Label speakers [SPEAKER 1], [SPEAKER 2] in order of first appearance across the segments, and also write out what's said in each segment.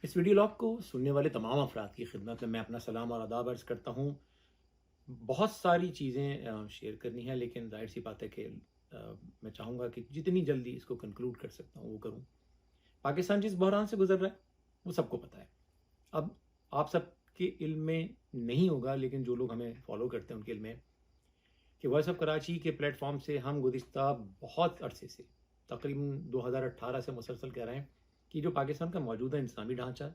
[SPEAKER 1] اس video log کو سننے والے تمام افراد کی خدمت میں اپنا سلام اور آداب عرض کرتا ہوں۔ بہت ساری چیزیں شیئر کرنی ہیں، لیکن ظاہر سی بات ہے کہ میں چاہوں گا کہ جتنی جلدی اس کو کنکلوڈ کر سکتا ہوں وہ کروں۔ پاکستان جس بحران سے گزر رہا ہے وہ سب کو پتہ ہے۔ اب آپ سب کے علم میں نہیں ہوگا، لیکن جو لوگ ہمیں فالو کرتے ہیں ان کے علم میں کہ وائس آف کراچی کے پلیٹ فارم سے ہم گزشتہ بہت عرصے سے تقریباً 2018 سے مسلسل کہہ رہے ہیں کہ جو پاکستان کا موجودہ انتظامی ڈھانچہ ہے،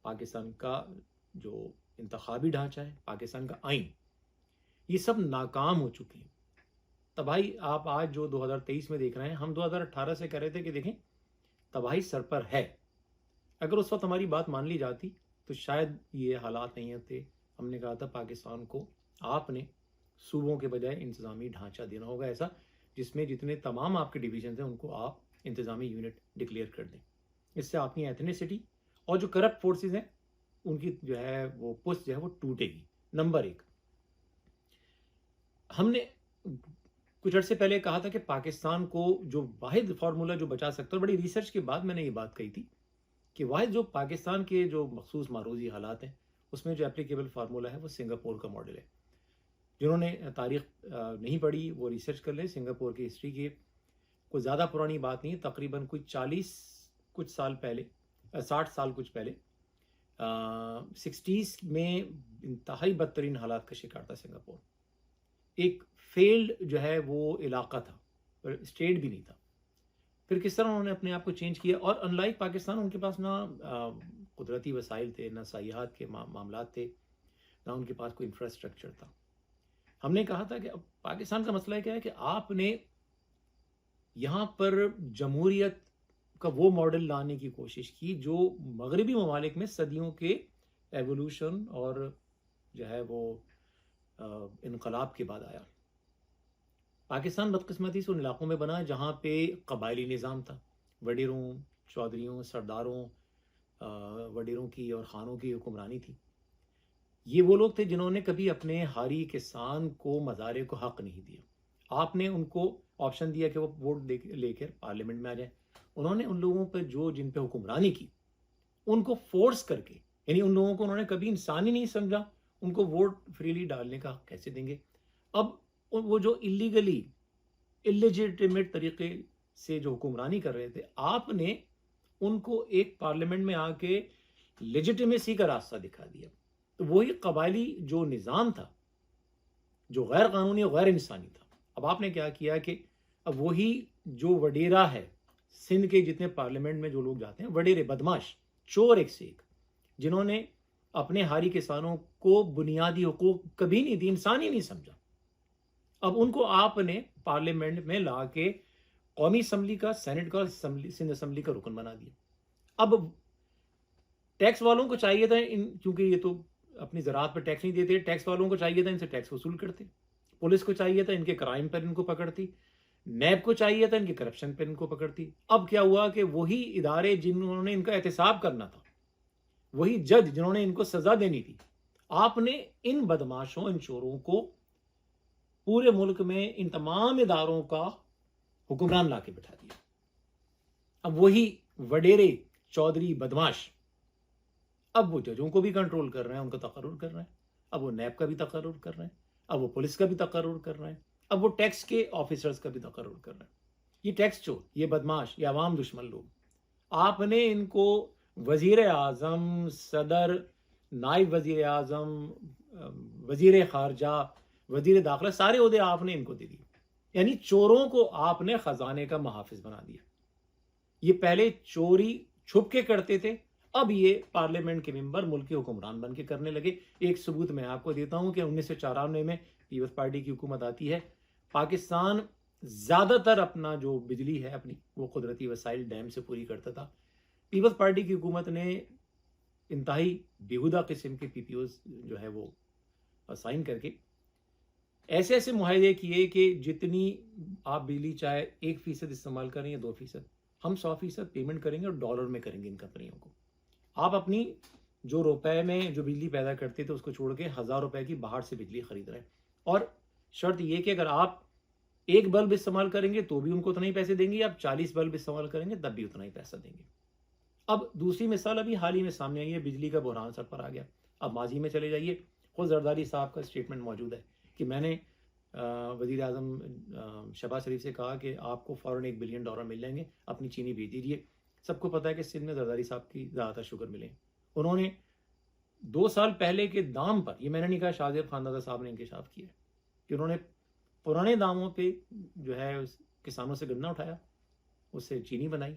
[SPEAKER 1] پاکستان کا جو انتخابی ڈھانچہ ہے، پاکستان کا آئین، یہ سب ناکام ہو چکے ہیں۔ تباہی آپ آج جو 2023 میں دیکھ رہے ہیں، ہم 2018 سے کہہ رہے تھے کہ دیکھیں تباہی سر پر ہے۔ اگر اس وقت ہماری بات مان لی جاتی تو شاید یہ حالات نہیں ہوتے۔ ہم نے کہا تھا پاکستان کو آپ نے صوبوں کے بجائے انتظامی ڈھانچہ دینا ہوگا ایسا جس میں جتنے تمام آپ کے ڈویژنز ہیں ان کو آپ انتظامی یونٹ ڈکلیئر کر دیں۔ اس سے آپ کی ایتھنیسٹی اور جو کرپٹ فورسز ہیں ان کی جو ہے وہ پوسٹ جو ہے وہ ٹوٹے گی۔ نمبر ایک، ہم نے کچھ عرصے پہلے کہا تھا کہ پاکستان کو جو واحد فارمولہ جو بچا سکتا ہے، بڑی ریسرچ کے بعد میں نے یہ بات کہی تھی کہ واحد جو پاکستان کے جو مخصوص معروضی حالات ہیں اس میں جو اپلیکیبل فارمولہ ہے وہ سنگاپور کا ماڈل ہے۔ جنہوں نے تاریخ نہیں پڑھی وہ ریسرچ کر لیں، سنگاپور کی ہسٹری کی کوئی زیادہ پرانی بات نہیں، تقریباً کوئی 40 کچھ سال پہلے، 60 سال کچھ پہلے، 60s میں انتہائی بدترین حالات کا شکار تھا سنگاپور۔ ایک فیلڈ جو ہے وہ علاقہ تھا، پر اسٹیٹ بھی نہیں تھا۔ پھر کس طرح انہوں نے اپنے آپ کو چینج کیا، اور ان لائک پاکستان ان کے پاس نہ قدرتی وسائل تھے، نہ سیاحت کے معاملات تھے، نہ ان کے پاس کوئی انفراسٹرکچر تھا۔ ہم نے کہا تھا کہ اب پاکستان کا مسئلہ کیا ہے کہ آپ نے یہاں پر جمہوریت کا وہ ماڈل لانے کی کوشش کی جو مغربی ممالک میں صدیوں کے ایوولوشن اور جو ہے وہ انقلاب کے بعد آیا۔ پاکستان بدقسمتی سے ان علاقوں میں بنا جہاں پہ قبائلی نظام تھا، وڈیروں، چودھریوں، سرداروں، وڈیروں کی اور خانوں کی حکمرانی تھی۔ یہ وہ لوگ تھے جنہوں نے کبھی اپنے ہاری کسان کو مزارے کو حق نہیں دیا۔ آپ نے ان کو آپشن دیا کہ وہ ووٹ لے کر پارلیمنٹ میں آ جائیں۔ انہوں نے ان لوگوں پہ جن پہ حکمرانی کی ان کو فورس کر کے، یعنی ان لوگوں کو انہوں نے کبھی انسان ہی نہیں سمجھا، ان کو ووٹ فریلی ڈالنے کا حق کیسے دیں گے؟ اب وہ جو اللیگلی اللیجیٹمیٹ طریقے سے جو حکمرانی کر رہے تھے، آپ نے ان کو ایک پارلیمنٹ میں آ کے لیجیٹمیسی کا راستہ دکھا دیا۔ تو وہی قبائلی جو نظام تھا جو غیر قانونی اور غیر انسانی تھا، اب آپ نے کیا کیا کہ اب وہی جو وڈیرا ہے، سندھ کے جتنے پارلیمنٹ میں جو لوگ جاتے ہیں وڈیرے، بدماش، چور ایک سے ایک، جنہوں نے اپنے ہاری کسانوں کو بنیادی حقوق کبھی نہیں دی، انسان ہی نہیں سمجھا، اب ان کو آپ نے پارلیمنٹ میں لا کے قومی اسمبلی کا، سینٹ کا، سندھ اسمبلی کا رکن بنا دیا۔ اب ٹیکس والوں کو چاہیے تھا کیونکہ یہ تو اپنی زراعت پر ٹیکس نہیں دیتے، ٹیکس والوں کو چاہیے تھا ان سے ٹیکس وصول کرتے، پولیس کو چاہیے تھا ان کے کرائم پر ان کو پکڑتی، نیب کو چاہیے تھا ان کے کرپشن پر ان کو پکڑتی۔ اب کیا ہوا کہ وہی ادارے جنہوں نے ان کا احتساب کرنا تھا، وہی جج جنہوں نے ان کو سزا دینی تھی، آپ نے ان بدماشوں، ان چوروں کو پورے ملک میں ان تمام اداروں کا حکمران لا کے بٹھا دیا۔ اب وہی وڈیرے، چودھری، بدماش اب وہ ججوں کو بھی کنٹرول کر رہے ہیں، ان کا تقرر کر رہے ہیں، اب وہ نیب کا بھی تقرر کر رہے ہیں، اب وہ پولیس کا بھی تقرر کر رہے ہیں، اب وہ ٹیکس کے آفیسرز کا بھی تقرر کر رہے ہیں۔ یہ ٹیکس چور، یہ بدماش، یہ عوام دشمن لوگ، آپ نے ان کو وزیر اعظم، صدر، نائب وزیر اعظم، وزیر خارجہ، وزیر داخلہ، سارے عہدے آپ نے ان کو دے دیے۔ یعنی چوروں کو آپ نے خزانے کا محافظ بنا دیا۔ یہ پہلے چوری چھپ کے کرتے تھے، اب یہ پارلیمنٹ کے ممبر ملک کے حکمران بن کے کرنے لگے۔ ایک ثبوت میں آپ کو دیتا ہوں کہ 1994 میں پیپلز پارٹی کی حکومت آتی ہے، پاکستان زیادہ تر اپنا جو بجلی ہے اپنی وہ قدرتی وسائل ڈیم سے پوری کرتا تھا۔ پیپلز پارٹی کی حکومت نے انتہائی بیہودہ قسم کے پی پی اوز جو ہے وہ سائن کر کے ایسے ایسے معاہدے کیے کہ جتنی آپ بجلی چاہے 1% استعمال کریں یا 2%، ہم 100% پیمنٹ کریں گے اور ڈالر میں کریں گے ان کمپنیوں کو۔ آپ اپنی جو روپے میں جو بجلی پیدا کرتے تھے اس کو چھوڑ کے 1000 روپے کی باہر سے بجلی خرید رہے ہیں، اور شرط یہ کہ اگر آپ 1 بلب استعمال کریں گے تو بھی ان کو اتنا ہی پیسے دیں گے، آپ 40 بلب استعمال کریں گے تب بھی اتنا ہی پیسہ دیں گے۔ اب دوسری مثال ابھی حال ہی میں سامنے آئی ہے، بجلی کا بحران سر پر آ گیا. اب ماضی میں چلے جائیے، خود زرداری صاحب کا اسٹیٹمنٹ موجود ہے کہ میں نے وزیر اعظم شہباز شریف سے کہا کہ آپ کو فوراً $1 بلین مل جائیں گے، اپنی چینی بھیج دیجیے. سب کو پتہ ہے کہ سندھ میں زرداری صاحب کی زیادہ تر شوگر ملیں. انہوں نے 2 سال پہلے کے دام پر، یہ میں نے نہیں کہا، شاہ زیب خاندازہ صاحب نے انکشاف کیا ہے کہ انہوں نے پرانے داموں پہ جو ہے کسانوں سے گنا اٹھایا، اس سے چینی بنائی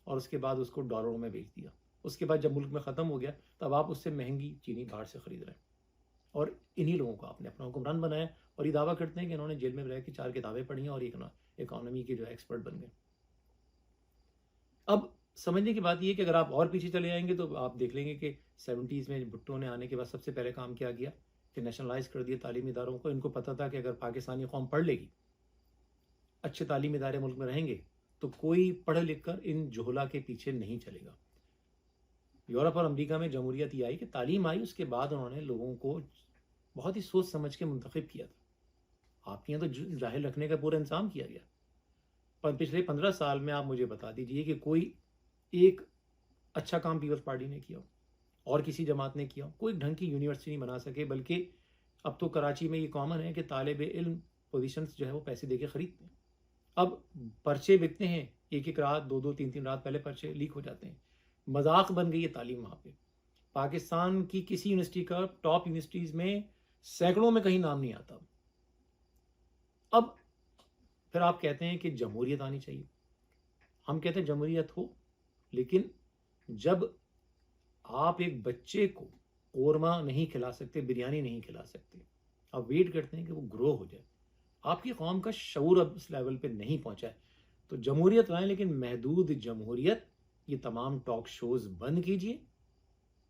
[SPEAKER 1] اور اس کے بعد اس کو ڈالروں میں بیچ دیا. اس کے بعد جب ملک میں ختم ہو گیا تب آپ اس سے مہنگی چینی باہر سے خرید رہے ہیں، اور انہی لوگوں کو آپ نے اپنا حکمران بنایا. اور یہ دعویٰ کرتے ہیں کہ انہوں نے جیل میں رہ کے 4 کتابیں پڑھی ہیں اور اکانومی کے جو ہے ایکسپرٹ بن گئے. اب سمجھنے کی بات یہ ہے کہ اگر آپ اور پیچھے چلے جائیں گے تو آپ دیکھ لیں گے کہ 70s میں بھٹو نے آنے کے بعد سب سے پہلے کام کیا گیا کہ نیشنلائز کر دیا تعلیمی اداروں کو. ان کو پتہ تھا کہ اگر پاکستانی قوم پڑھ لے گی، اچھے تعلیمی ادارے ملک میں رہیں گے، تو کوئی پڑھ لکھ کر ان جہلا کے پیچھے نہیں چلے گا. یورپ اور امریکہ میں جمہوریت یہ آئی کہ تعلیم آئی، اس کے بعد انہوں نے لوگوں کو بہت ہی سوچ سمجھ کے منتخب کیا تھا. آپ کے یہاں تو جاہل رکھنے کا پورا انتظام کیا گیا. پر پچھلے 15 سال میں آپ مجھے بتا دیجئے کہ کوئی ایک اچھا کام پیپلز پارٹی نے کیا ہو اور کسی جماعت نے کیا ہو. کوئی ڈھنگ کی یونیورسٹی نہیں بنا سکے، بلکہ اب تو کراچی میں یہ کامن ہے کہ طالب علم پوزیشنز جو ہے وہ پیسے دے کے خریدتے ہیں. اب پرچے بکتے ہیں، ایک رات، 2 3 رات پہلے پرچے لیک ہو جاتے ہیں. مذاق بن گئی ہے تعلیم وہاں پہ. پاکستان کی کسی یونیورسٹی کا ٹاپ یونیورسٹیز میں سینکڑوں میں کہیں نام نہیں آتا. اب پھر آپ کہتے ہیں کہ جمہوریت آنی چاہیے. ہم کہتے ہیں جمہوریت ہو، لیکن جب آپ ایک بچے کو قورمہ نہیں کھلا سکتے، بریانی نہیں کھلا سکتے، آپ ویٹ کرتے ہیں کہ وہ گرو ہو جائے. آپ کی قوم کا شعور اب اس لیول پہ نہیں پہنچا ہے. تو جمہوریت لائیں، لیکن محدود جمہوریت. یہ تمام ٹاک شوز بند کیجئے،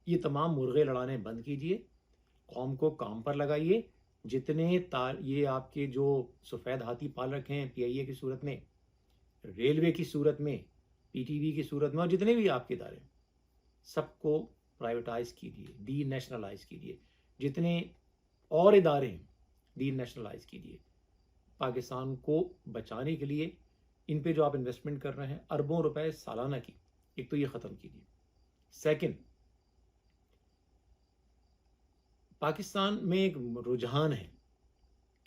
[SPEAKER 1] یہ تمام مرغے لڑانے بند کیجئے، قوم کو کام پر لگائیے. جتنے یہ آپ کے جو سفید ہاتھی پال رکھے ہیں پی آئی اے کی صورت میں، ریلوے کی صورت میں، پی ٹی وی کی صورت میں، اور جتنے بھی آپ کے ادارے ہیں، سب کو پرائیویٹائز کیجیے، ڈی نیشنلائز کیجیے. جتنے اور ادارے ہیں ڈی نیشنلائز کیجیے. پاکستان کو بچانے کے لیے ان پہ جو آپ انویسٹمنٹ کر رہے ہیں اربوں روپے سالانہ کی، ایک تو یہ ختم کیجیے. سیکنڈ، پاکستان میں ایک رجحان ہے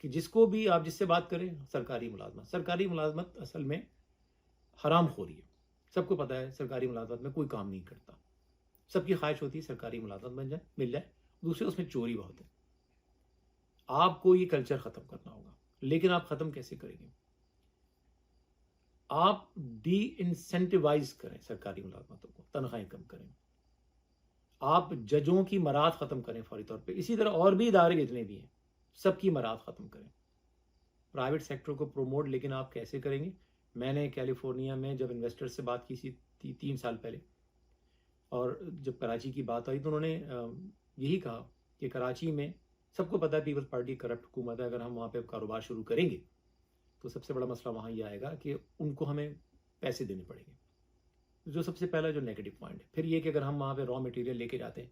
[SPEAKER 1] کہ جس کو بھی آپ جس سے بات کریں، سرکاری ملازمت اصل میں حرام خوری ہے. سب کو پتہ ہے سرکاری ملازمت میں کوئی کام نہیں کرتا. سب کی خواہش ہوتی ہے سرکاری ملازمت بن جائے، مل جائے. دوسرے اس میں چوری بہت ہے. آپ کو یہ کلچر ختم کرنا ہوگا. لیکن آپ ختم کیسے کریں گے؟ آپ ڈی انسینٹیوائز کریں سرکاری ملازمتوں کو، تنخواہیں کم کریں. آپ ججوں کی مراد ختم کریں فوری طور پہ. اسی طرح اور بھی ادارے جتنے بھی ہیں سب کی مراد ختم کریں. پرائیویٹ سیکٹر کو پروموٹ، لیکن آپ کیسے کریں گے؟ میں نے کیلیفورنیا میں جب انویسٹر سے بات کی تھی 3 سال پہلے، اور جب کراچی کی بات آئی تو انہوں نے یہی کہا کہ کراچی میں سب کو پتہ ہے پیپلز پارٹی کرپٹ حکومت ہے. اگر ہم وہاں پہ کاروبار شروع کریں گے تو سب سے بڑا مسئلہ وہاں یہ آئے گا کہ ان کو ہمیں پیسے دینے پڑیں گے، جو سب سے پہلا جو نیگیٹو پوائنٹ ہے. پھر یہ کہ اگر ہم وہاں پہ را مٹیریل لے کے جاتے ہیں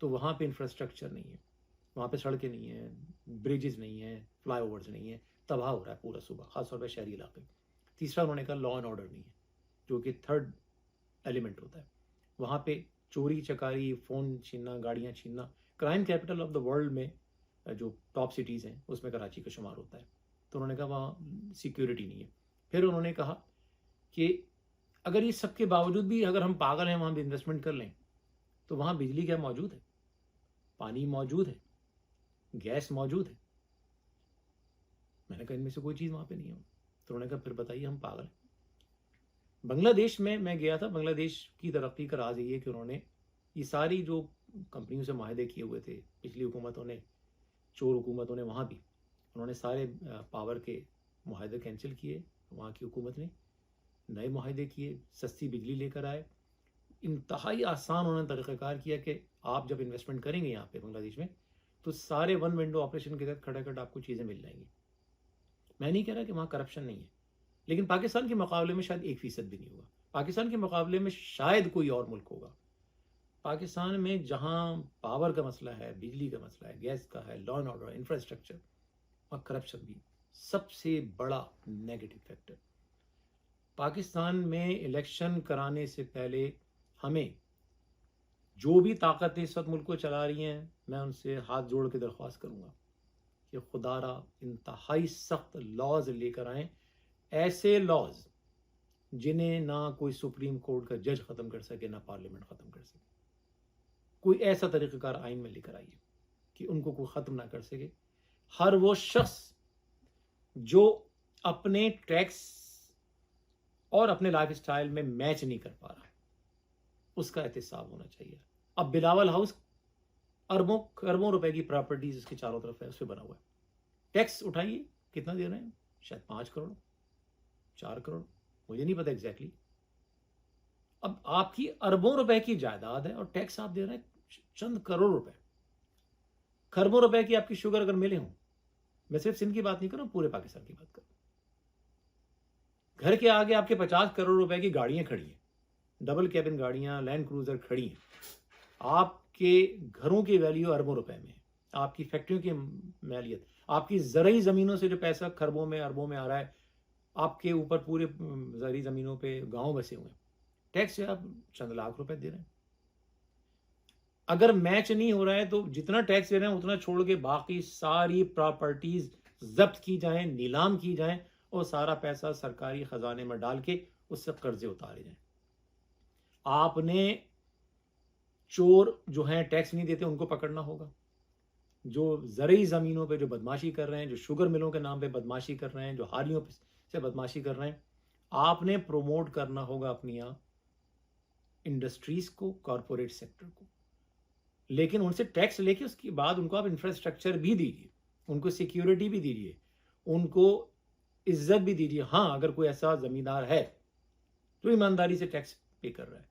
[SPEAKER 1] تو وہاں پہ انفراسٹرکچر نہیں ہے، وہاں پہ سڑکیں نہیں ہیں، بریجز نہیں ہیں، فلائی اوورز نہیں ہیں. تباہ ہو رہا ہے پورا صوبہ، خاص طور پہ شہری علاقے. تیسرا انہوں نے کہا لا اینڈ آرڈر نہیں ہے، جو کہ تھرڈ ایلیمنٹ ہوتا ہے. وہاں پہ چوری چکاری، فون چھیننا، گاڑیاں چھیننا. Crime capital of the world میں جو ٹاپ سٹیز ہیں اس میں کراچی کا شمار ہوتا ہے. تو انہوں نے کہا وہاں سیکیورٹی نہیں ہے. پھر انہوں نے کہا کہ اگر یہ سب کے باوجود بھی اگر ہم پاگل ہیں وہاں بھی انویسٹمنٹ کر لیں تو وہاں بجلی کیا موجود ہے، پانی موجود ہے، گیس موجود ہے. میں نے کہا ان میں سے کوئی چیز وہاں پہ نہیں ہے. تو انہوں نے کہا پھر بتائیے ہم پاگل ہیں. بنگلہ دیش میں گیا تھا. بنگلہ دیش کی ترقی کا راز یہ ہے کہ انہوں نے یہ ساری جو کمپنیوں سے معاہدے کیے ہوئے تھے پچھلی حکومتوں نے، چور حکومتوں نے، وہاں بھی انہوں نے سارے پاور کے معاہدے کینسل کیے. وہاں کی حکومت نے نئے معاہدے کیے، سستی بجلی لے کر آئے. انتہائی آسان انہوں نے طریقہ کار کیا کہ آپ جب انویسٹمنٹ کریں گے یہاں پہ بنگلہ دیش میں تو سارے ون ونڈو آپریشن کے تحت کھڑا کھڑا آپ کو چیزیں مل جائیں گی. میں نہیں کہہ رہا کہ وہاں کرپشن نہیں ہے، لیکن پاکستان کے مقابلے میں شاید 1% بھی نہیں ہوگا. پاکستان کے مقابلے میں شاید کوئی اور ملک ہوگا. پاکستان میں جہاں پاور کا مسئلہ ہے، بجلی کا مسئلہ ہے، گیس کا ہے، لا اینڈ آرڈر، انفراسٹرکچر، اور کرپشن بھی سب سے بڑا نیگیٹو فیکٹر. پاکستان میں الیکشن کرانے سے پہلے ہمیں جو بھی طاقتیں اس وقت ملک کو چلا رہی ہیں، میں ان سے ہاتھ جوڑ کے درخواست کروں گا کہ خدا را انتہائی سخت لاز لے کر آئیں، ایسے لاز جنہیں نہ کوئی سپریم کورٹ کا جج ختم کر سکے، نہ پارلیمنٹ ختم کر سکے. کوئی ایسا طریقہ کار آئین میں لے کر آئیے کہ ان کو کوئی ختم نہ کر سکے. ہر وہ شخص جو اپنے ٹیکس اور اپنے لائف اسٹائل میں میچ نہیں کر پا رہا، اس کا احتساب ہونا چاہیے. اب بلاول ہاؤس اربوں روپے کی پراپرٹیز اس کے چاروں طرف ہے، اس پہ بنا ہوا ہے. ٹیکس اٹھائیے، کتنا دے رہے ہیں؟ شاید 5 کروڑ 4 کروڑ، مجھے نہیں پتا ایگزیکٹلی. اب آپ کی اربوں روپے کی جائیداد ہے اور ٹیکس آپ دے رہے ہیں چند کروڑ روپے. خربوں روپے کی آپ کی شوگر اگر ملے ہوں، میں صرف سندھ کی بات نہیں کر رہا ہوں، پورے پاکستان کی بات کر رہا ہوں. گھر کے آگے آپ کے 50 کروڑ روپے کی گاڑیاں کھڑی ہیں، ڈبل کیبن گاڑیاں، لینڈ کروزر کھڑی ہیں. آپ کے گھروں کی ویلیو اربوں روپے میں ہے. آپ کی فیکٹریوں کی مالیت، آپ کی زرعی زمینوں سے جو پیسہ خربوں میں اربوں میں آ رہا ہے، آپ کے اوپر پورے زرعی زمینوں پہ گاؤں بسے ہوئے ہیں. ٹیکس سے آپ چند لاکھ روپے دے رہے ہیں. اگر میچ نہیں ہو رہا ہے تو جتنا ٹیکس دے رہے ہیں اتنا چھوڑ کے باقی ساری پراپرٹیز ضبط کی جائیں، نیلام کی جائیں اور سارا پیسہ سرکاری خزانے میں ڈال کے اس سے قرضے اتارے جائیں. آپ نے چور جو ہیں ٹیکس نہیں دیتے ان کو پکڑنا ہوگا، جو زرعی زمینوں پہ جو بدماشی کر رہے ہیں، جو شوگر ملوں کے نام پہ بدماشی کر رہے ہیں، جو ہاریوں سے بدماشی کر رہے ہیں، آپ نے پروموٹ کرنا ہوگا اپنی یہاں انڈسٹریز کو، کارپوریٹ سیکٹر کو. لیکن ان سے ٹیکس لے کے اس کے بعد ان کو آپ انفراسٹرکچر بھی دیجیے، ان کو سیکیورٹی بھی دیجیے، ان کو عزت بھی دیجیے. ہاں اگر کوئی ایسا زمیندار ہے جو ایمانداری سے ٹیکس پے کر رہا ہے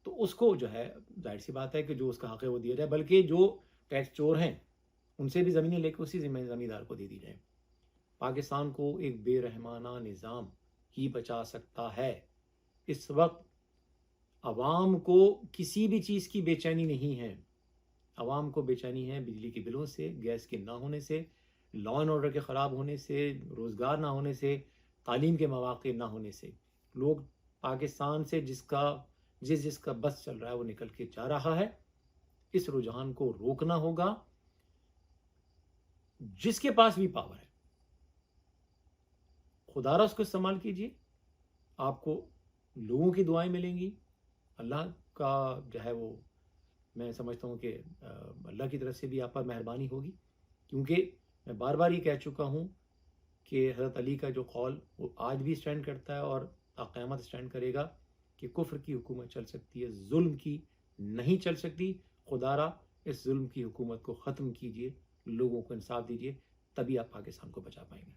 [SPEAKER 1] تو اس کو جو ہے ظاہر سی بات ہے کہ جو اس کا حق ہے وہ دیا جائے، بلکہ جو ٹیکس چور ہیں ان سے بھی زمینیں لے کے اسی زمیندار کو دے دی جائیں. پاکستان کو ایک بے رحمانہ نظام ہی بچا سکتا ہے. اس وقت عوام کو کسی بھی چیز کی بے چینی نہیں ہے. عوام کو بے چینی ہے بجلی کے بلوں سے، گیس کے نہ ہونے سے، لا اینڈ آرڈر کے خراب ہونے سے، روزگار نہ ہونے سے، تعلیم کے مواقع نہ ہونے سے. لوگ پاکستان سے جس کا بس چل رہا ہے وہ نکل کے جا رہا ہے. اس رجحان کو روکنا ہوگا. جس کے پاس بھی پاور ہے خدا را اس کو استعمال کیجیے. آپ کو لوگوں کی دعائیں ملیں گی. اللہ کا جو ہے وہ میں سمجھتا ہوں کہ اللہ کی طرف سے بھی آپ پر مہربانی ہوگی، کیونکہ میں بار بار یہ کہہ چکا ہوں کہ حضرت علی کا جو قول وہ آج بھی سٹینڈ کرتا ہے اور تا قیامت سٹینڈ کرے گا کہ کفر کی حکومت چل سکتی ہے، ظلم کی نہیں چل سکتی. خدا را اس ظلم کی حکومت کو ختم کیجیے، لوگوں کو انصاف دیجیے، تبھی آپ پاکستان کو بچا پائیں گے.